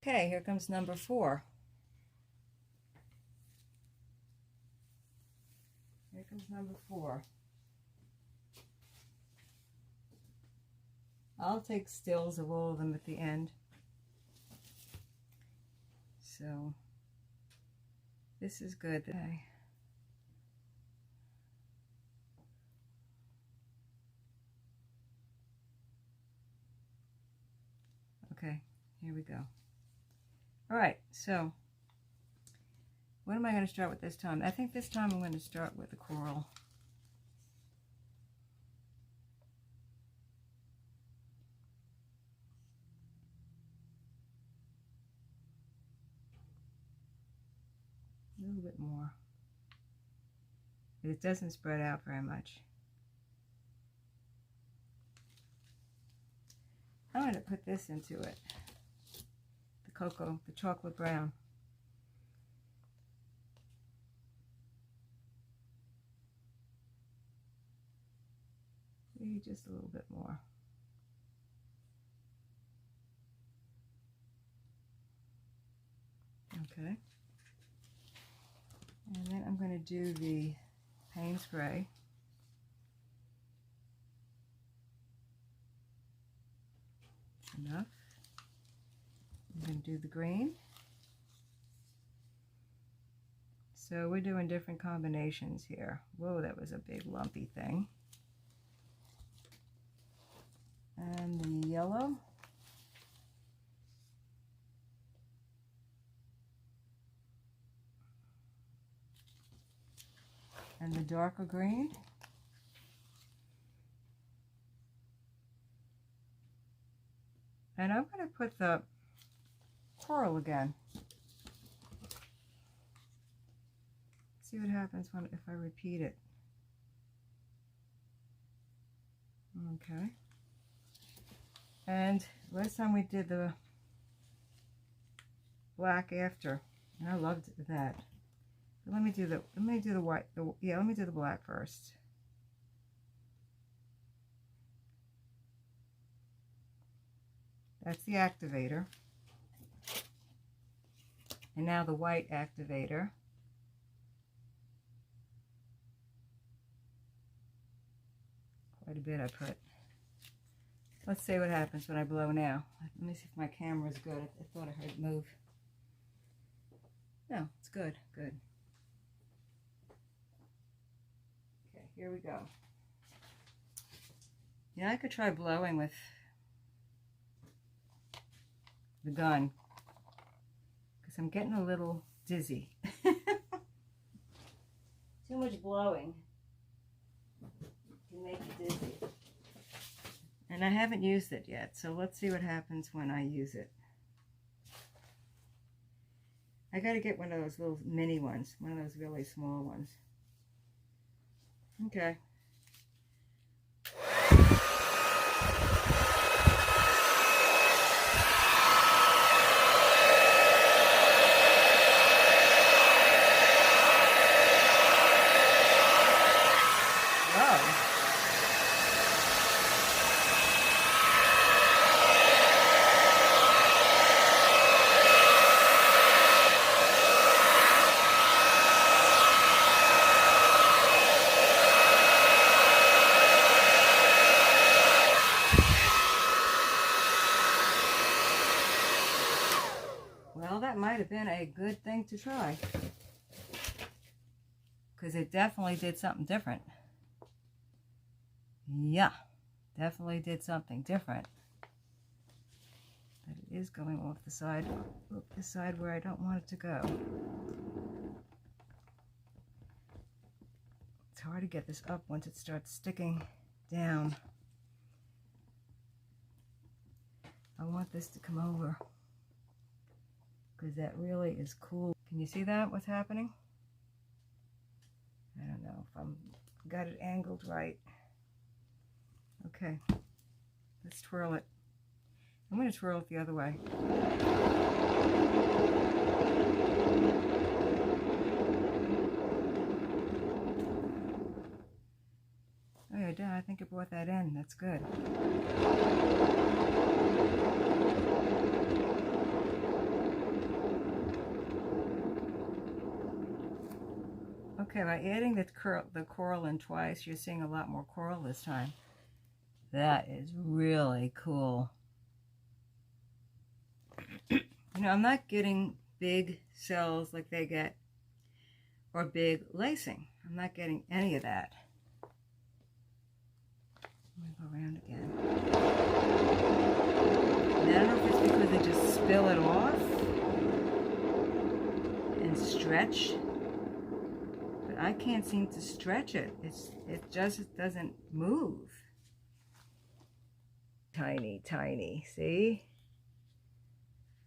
Okay, here comes number 4. Here comes number 4. I'll take stills of all of them at the end. So this is good. Okay, here we go. All right, so what am I going to start with this time? I think this time I'm going to start with the coral. A little bit more. It doesn't spread out very much. I'm going to put this into it. The cocoa, the chocolate brown. Maybe just a little bit more. Okay. And then I'm going to do the paint spray. Enough. I'm going to do the green. So we're doing different combinations here. Whoa, that was a big lumpy thing. And the yellow. And the darker green. And I'm going to put the coral again. See what happens if I repeat it. Okay. And last time we did the black after, and I loved that. But let me do the white. Let me do the black first. That's the activator. And now the white activator. Quite a bit I put. Let's see what happens when I blow now. Let me see if my camera's good. I thought I heard it move. No, it's good. Good. Okay, here we go. Yeah, I could try blowing with the gun because I'm getting a little dizzy. Too much blowing can make you dizzy. And I haven't used it yet, so let's see what happens when I use it. I gotta get one of those little mini ones, one of those really small ones. Okay. Well, that might have been a good thing to try, because it definitely did something different. Yeah, definitely did something different. But it is going off the side, the side where I don't want it to go. It's hard to get this up once it starts sticking down. I want this to come over, because that really is cool. Can you see that, what's happening? I don't know if I'm got it angled right. Okay, let's twirl it. I'm going to twirl it the other way. Oh yeah, I think it brought that in. That's good. Okay, by adding the coral in twice, you're seeing a lot more coral this time. That is really cool. You know, I'm not getting big cells like they get, or big lacing. I'm not getting any of that. Let me go around again. And I don't know if it's because they just spill it off and stretch, but I can't seem to stretch it. It just doesn't move. Tiny, tiny, see?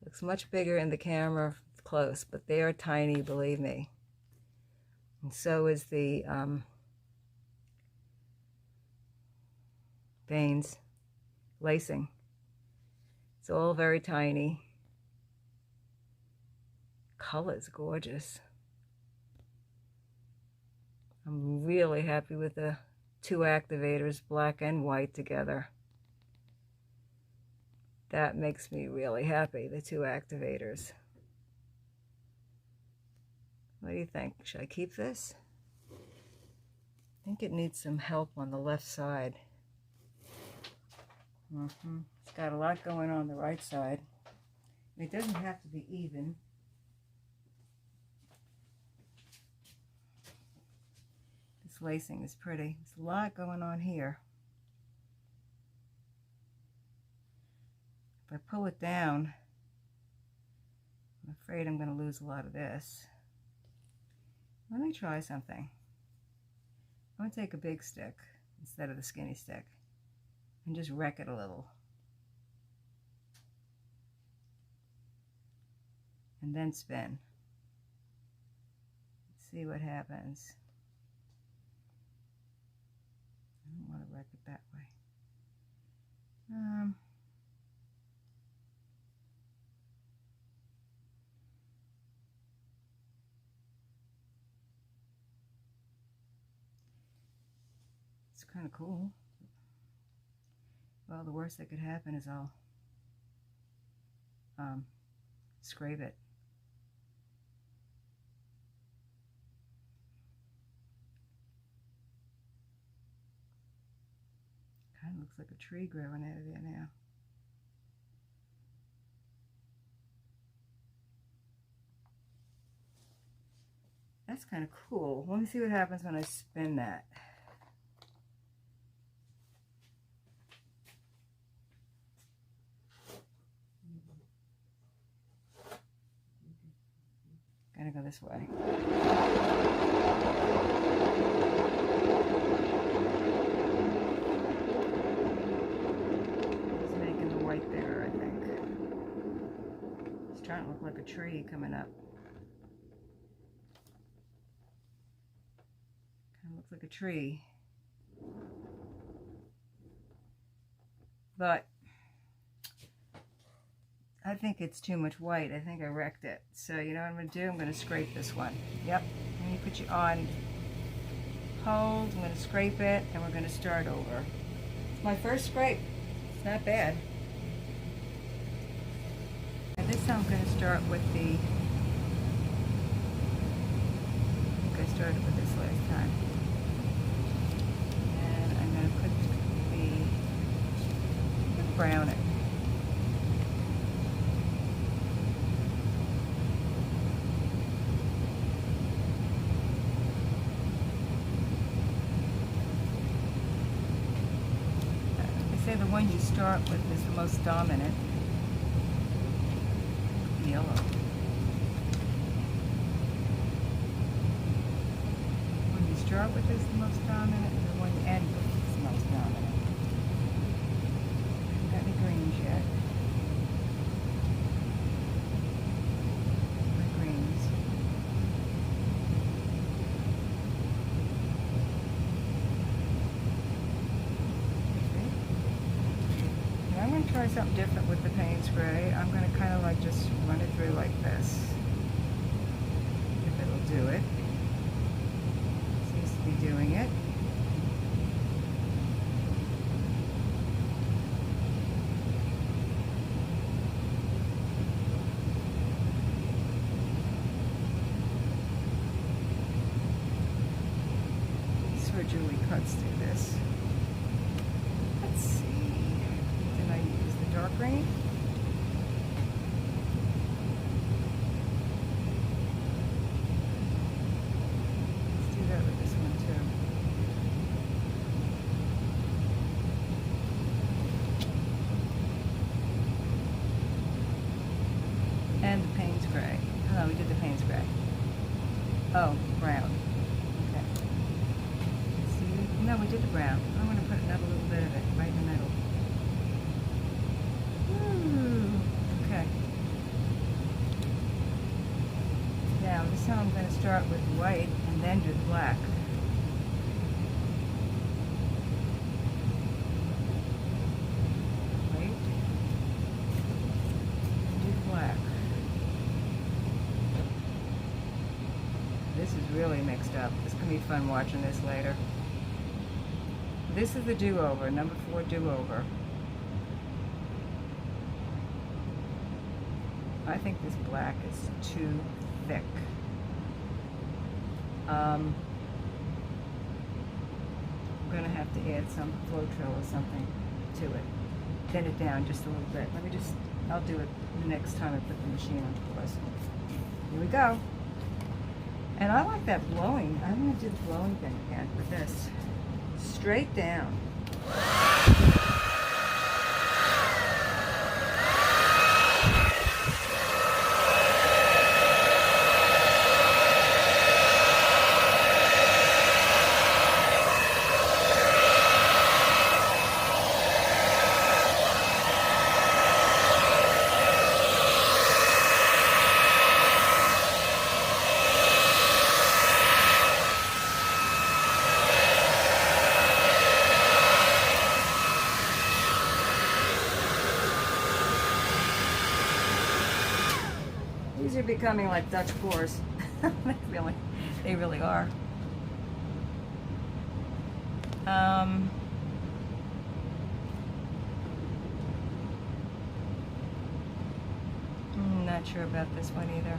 Looks much bigger in the camera close, but they are tiny, believe me. And so is the veins, lacing. It's all very tiny. Color's gorgeous. I'm really happy with the two activators, black and white together. That makes me really happy, the two activators. What do you think? Should I keep this? I think it needs some help on the left side. It's got a lot going on the right side. It doesn't have to be even. This lacing is pretty. There's a lot going on here. If I pull it down, I'm afraid I'm going to lose a lot of this. Let me try something. I'm going to take a big stick instead of the skinny stick and just wreck it a little. And then spin. Let's see what happens. I don't want to wreck it that way. It's kind of cool. Well, the worst that could happen is I'll scrape it. Kind of looks like a tree growing out of there now. That's kind of cool. Let me see what happens when I spin that. Gotta go this way. It's making the white bigger, I think. It's trying to look like a tree coming up. Kind of looks like a tree. But I think it's too much white. I think I wrecked it. So you know what I'm going to do? I'm going to scrape this one. Yep. And you put you on hold. I'm going to scrape it and we're going to start over. It's my first scrape. It's not bad. And this time I'm going to start with the, I think I started with this last time. And I'm going to put the brown in. The one you start with is the most dominant. Yellow. The one you start with is the most dominant, and the one you end with is the most dominant. Haven't got any greens yet. My greens. I'm going to try something different with the Payne's Gray. I'm going to kind of like just run it through like this. If it'll do it. Seems to be doing it. Julie Cuts do this. Let's see. Did I use the dark green? Let's do that with this one too. And the Payne's Gray. Oh, no, we did the Payne's Gray. Oh, brown. Okay. See? No, we did the brown. I'm going to put another little bit of it right in the middle. Ooh. Okay. Now, this time I'm going to start with white and then do the black. White. Do the black. This is really mixed up. It's going to be fun watching this later. This is the do-over, number 4 do-over. I think this black is too thick. I'm going to have to add some Floetrol or something to it. Thin it down just a little bit. I'll do it the next time I put the machine on pause. Here we go. And I like that blowing. I'm going to do the blowing thing again with this. Straight down. These are becoming like Dutch pours. They really are. I'm not sure about this one either.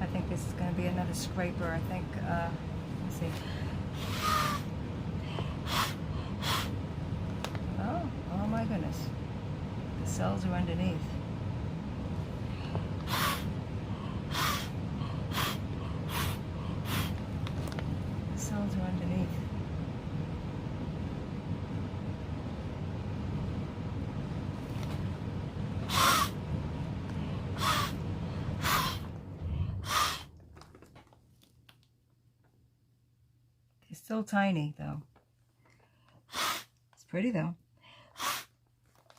I think this is going to be another scraper. I think, let's see. Oh my goodness. The cells are underneath. The cells are underneath. They're still tiny though. It's pretty though.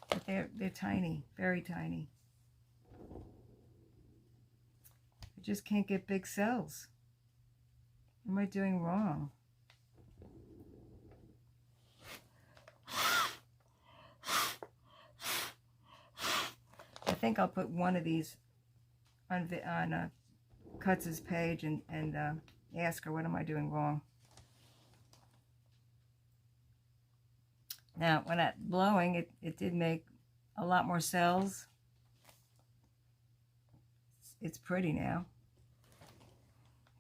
But they're tiny, very tiny. I just can't get big cells. What am I doing wrong? I think I'll put one of these on Cuts' page and ask her, what am I doing wrong? Now, when I'm blowing, it did make a lot more cells. It's pretty now,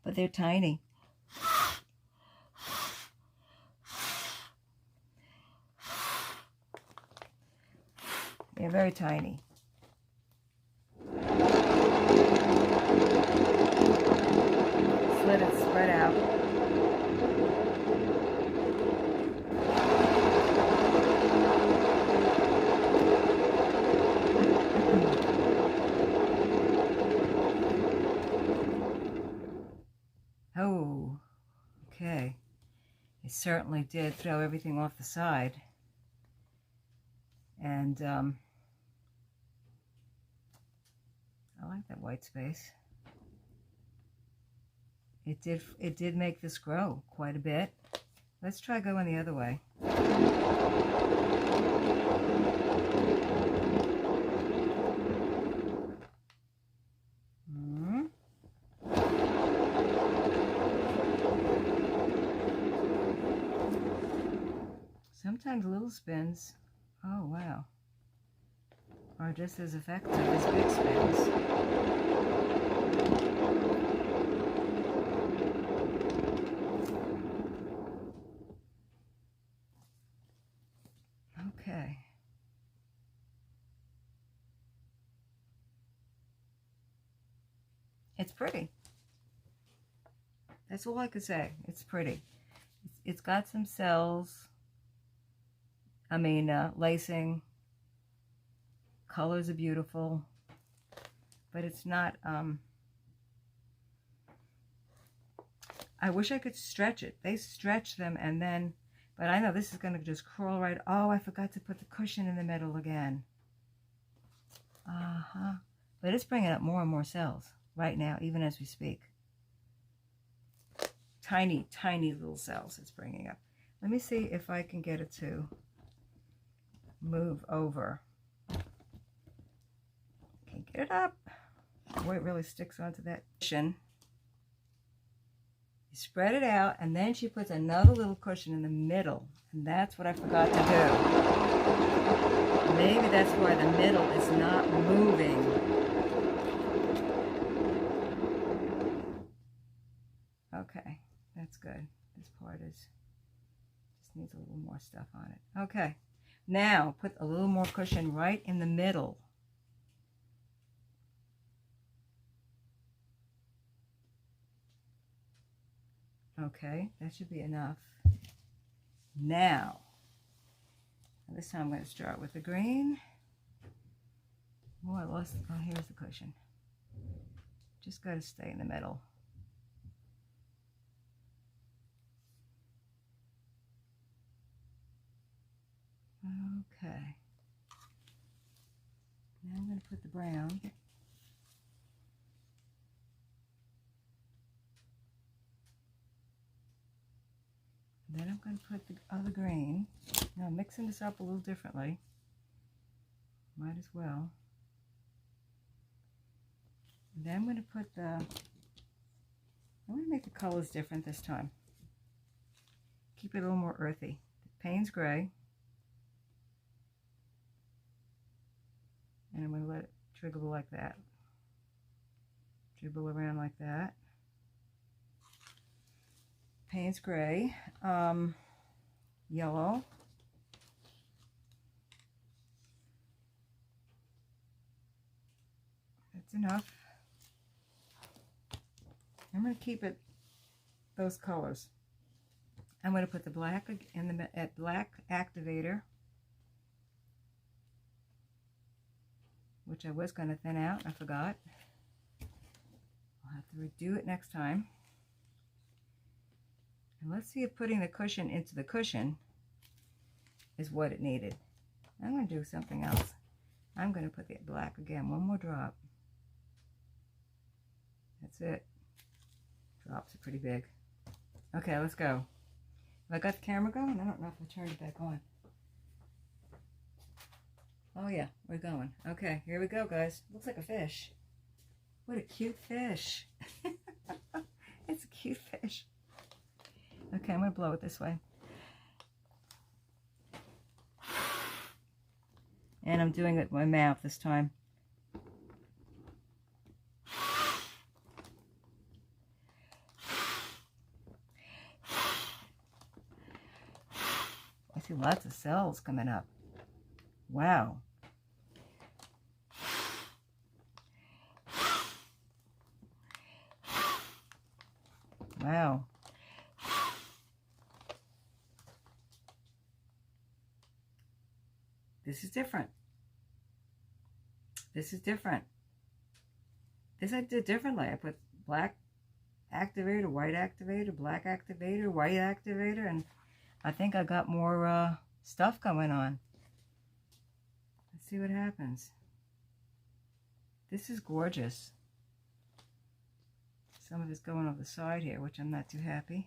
but they're tiny. They're very tiny. Just let it spread out. Oh, okay. It certainly did throw everything off the side. And I like that white space. It did make this grow quite a bit. Let's try going the other way. Sometimes little spins, oh wow, are just as effective as big spins. It's pretty. That's all I could say. It's pretty. It's got some cells. I mean, lacing. Colors are beautiful. But it's not, I wish I could stretch it. They stretch them and then, but I know this is going to just crawl right. Oh, I forgot to put the cushion in the middle again. But it's bringing up more and more cells right now, even as we speak. Tiny, tiny little cells it's bringing up. Let me see if I can get it to move over. Can't get it up. Boy, it really sticks onto that cushion. You spread it out, and then she puts another little cushion in the middle. And that's what I forgot to do. Maybe that's why the middle is not moving. Okay, that's good. This part just needs a little more stuff on it. Okay, now put a little more cushion right in the middle. Okay, that should be enough. Now, this time I'm going to start with the green. Oh, I lost, oh, here's the cushion. Just got to stay in the middle. Okay. Now I'm going to put the brown. Then I'm going to put the other green. Now I'm mixing this up a little differently. Might as well. And then I'm going to put I'm going to make the colors different this time. Keep it a little more earthy. Payne's Gray. And I'm going to let it dribble like that. Dribble around like that. Payne's Gray. Yellow. That's enough. I'm going to keep it those colors. I'm going to put the black in the black activator, which I was going to thin out. I forgot. I'll have to redo it next time. And let's see if putting the cushion into the cushion is what it needed. I'm going to do something else. I'm going to put the black again. One more drop. That's it. Drops are pretty big. Okay, let's go. Have I got the camera going? I don't know if I turned it back on. Oh yeah, we're going. Okay, here we go, guys. Looks like a fish. What a cute fish. It's a cute fish. Okay, I'm going to blow it this way. And I'm doing it with my mouth this time. I see lots of cells coming up. Wow. Wow. This is different. This is different. This I did differently. I put black activator, white activator, black activator, white activator, and I think I got more stuff going on. Let's see what happens. This is gorgeous. Some of it's going over the side here, which I'm not too happy.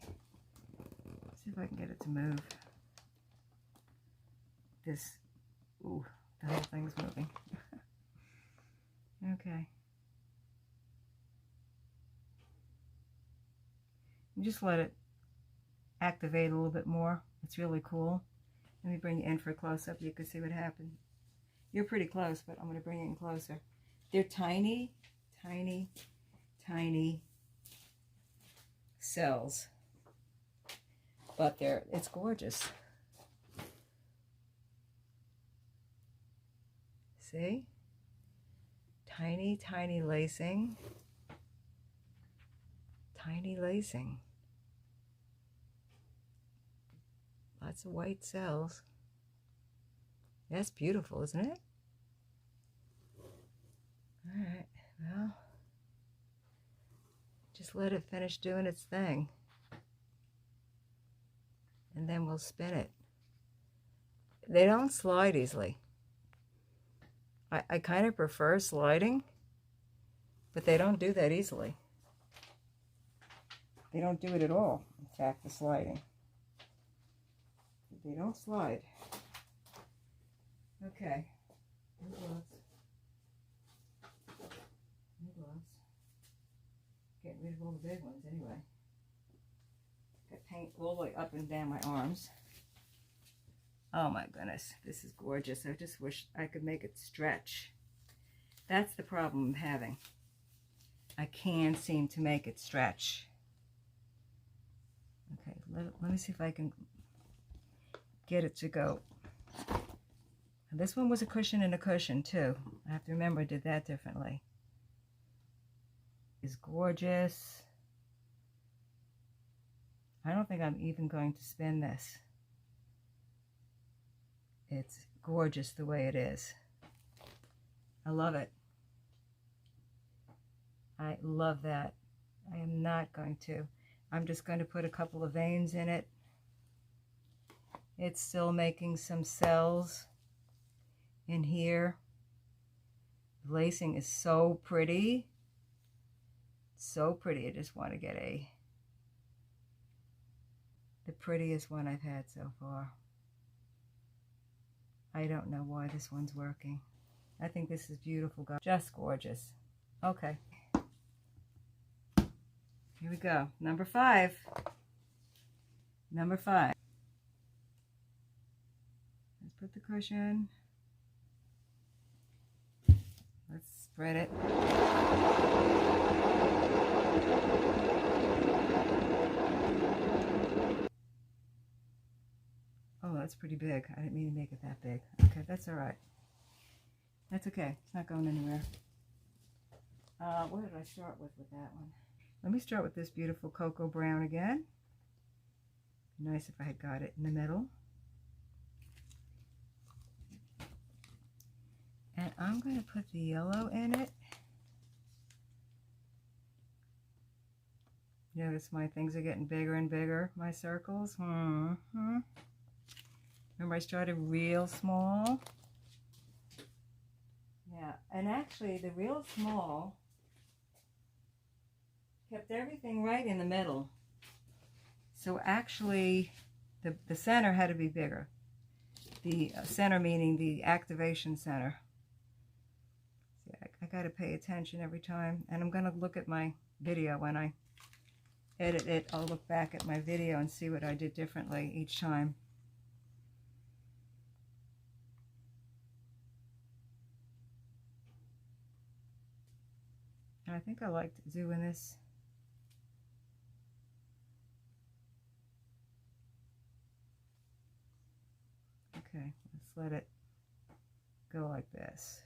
Let's see if I can get it to move. This, ooh, the whole thing's moving. Okay. And just let it activate a little bit more. It's really cool. Let me bring you in for a close-up. You can see what happened. You're pretty close, but I'm going to bring you in closer. They're tiny, tiny, tiny cells. But it's gorgeous. See? Tiny, tiny lacing. tiny lacing. Lots of white cells. That's beautiful, isn't it? All right, well, just let it finish doing its thing. And then we'll spin it. They don't slide easily. I kind of prefer sliding, but they don't do that easily. They don't do it at all, in fact, the sliding. They don't slide. Okay. New gloves. New gloves. Getting rid of all the big ones anyway. Got paint all the way up and down my arms. Oh my goodness, this is gorgeous. I just wish I could make it stretch. That's the problem I'm having. I can't seem to make it stretch. Okay, let me see if I can get it to go. And this one was a cushion and a cushion too. I have to remember I did that differently. It's gorgeous. I don't think I'm even going to spin this. It's gorgeous the way it is. I love it. I love that. I am not going to. I'm just going to put a couple of veins in it. It's still making some cells in here. The lacing is so pretty. So pretty. I just want to get the prettiest one I've had so far. I don't know why this one's working. I think this is beautiful, guys. Just gorgeous. Okay. Here we go. Number 5. Number 5. Let's put the cushion. Let's spread it. Oh, that's pretty big. I didn't mean to make it that big. Okay, that's all right. That's okay. It's not going anywhere. What did I start with that one? Let me start with this beautiful cocoa brown again. Nice if I had got it in the middle. And I'm going to put the yellow in it. Notice my things are getting bigger and bigger, my circles. Remember I started real small? Yeah, and actually the real small kept everything right in the middle. So actually the center had to be bigger. The center meaning the activation center. See, I got to pay attention every time. And I'm going to look at my video when I edit it. I'll look back at my video and see what I did differently each time. And I think I liked doing this. Okay, let's let it go like this.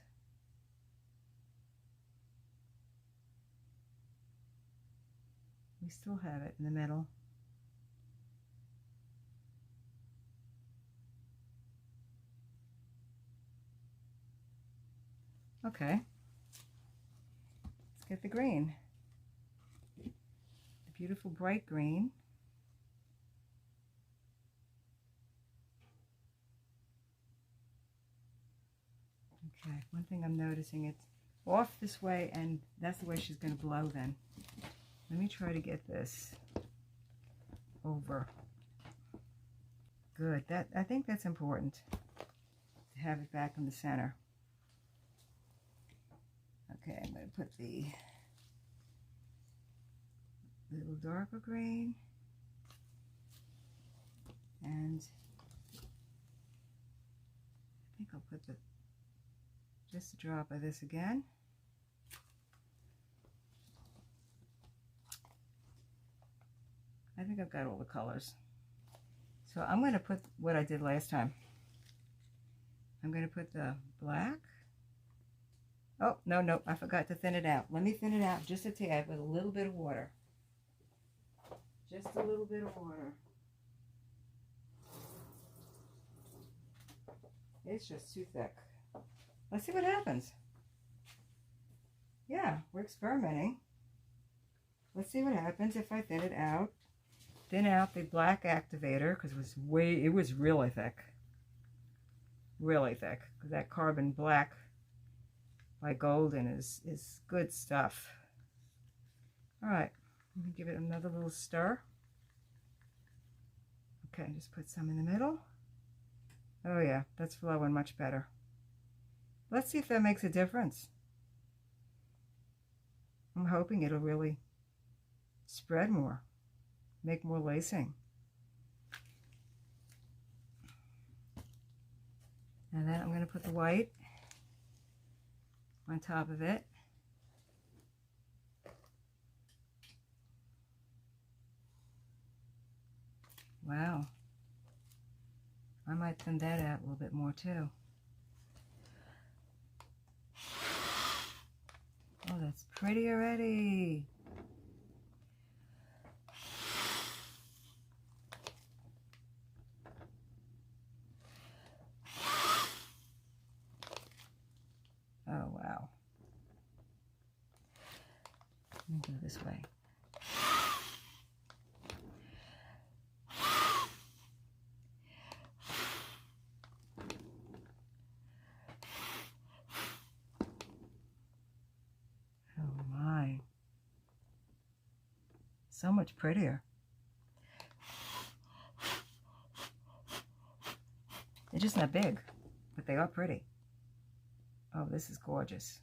We still have it in the middle. Okay. Let's get the green. The beautiful bright green. Okay, one thing I'm noticing, it's off this way, and that's the way she's going to blow then. Let me try to get this over. Good. I think that's important to have it back in the center. Okay, I'm going to put the little darker green and I think I'll put just a drop of this again. I think I've got all the colors. So I'm going to put what I did last time. I'm going to put the black. Oh, no, I forgot to thin it out. Let me thin it out just a tad with a little bit of water. Just a little bit of water. It's just too thick. Let's see what happens. Yeah, we're experimenting. Let's see what happens if I thin it out. Thin out the black activator because it was really thick. Really thick. Because that carbon black by Golden is good stuff. Alright, let me give it another little stir. Okay, just put some in the middle. Oh yeah, that's flowing much better. Let's see if that makes a difference. I'm hoping it'll really spread more, make more lacing. And then I'm going to put the white on top of it. Wow. I might thin that out a little bit more too. Oh, that's pretty already. Oh, wow. Let me go this way. Oh my. So much prettier. They're just not big, but they are pretty. Oh, this is gorgeous.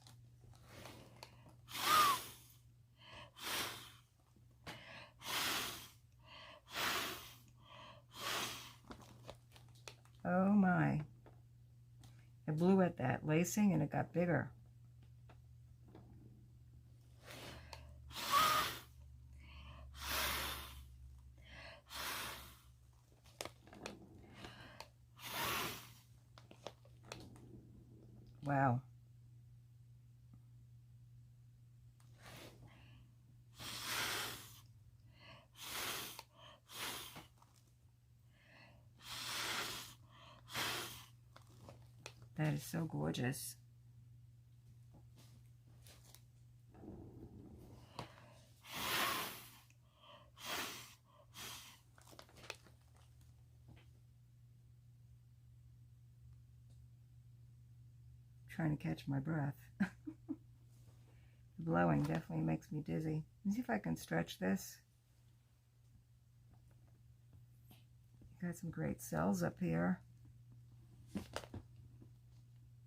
Oh my. I blew at that lacing and it got bigger. Wow. That is so gorgeous. Trying to catch my breath. Blowing definitely makes me dizzy. Let's see if I can stretch this. Got some great cells up here.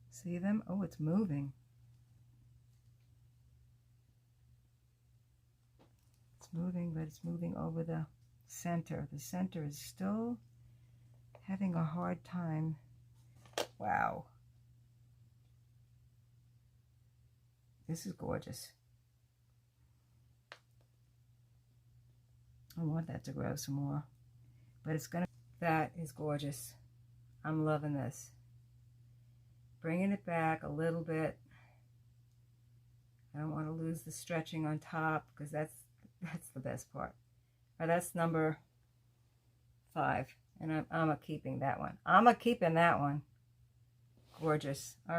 See them? Oh, it's moving. It's moving, but it's moving over the center. The center is still having a hard time. Wow. This is gorgeous. I want that to grow some more. But it's gonna... That is gorgeous. I'm loving this. Bringing it back a little bit. I don't want to lose the stretching on top because that's the best part. Or that's number 5. And I'm keeping that one. I'm keeping that one. Gorgeous. All right.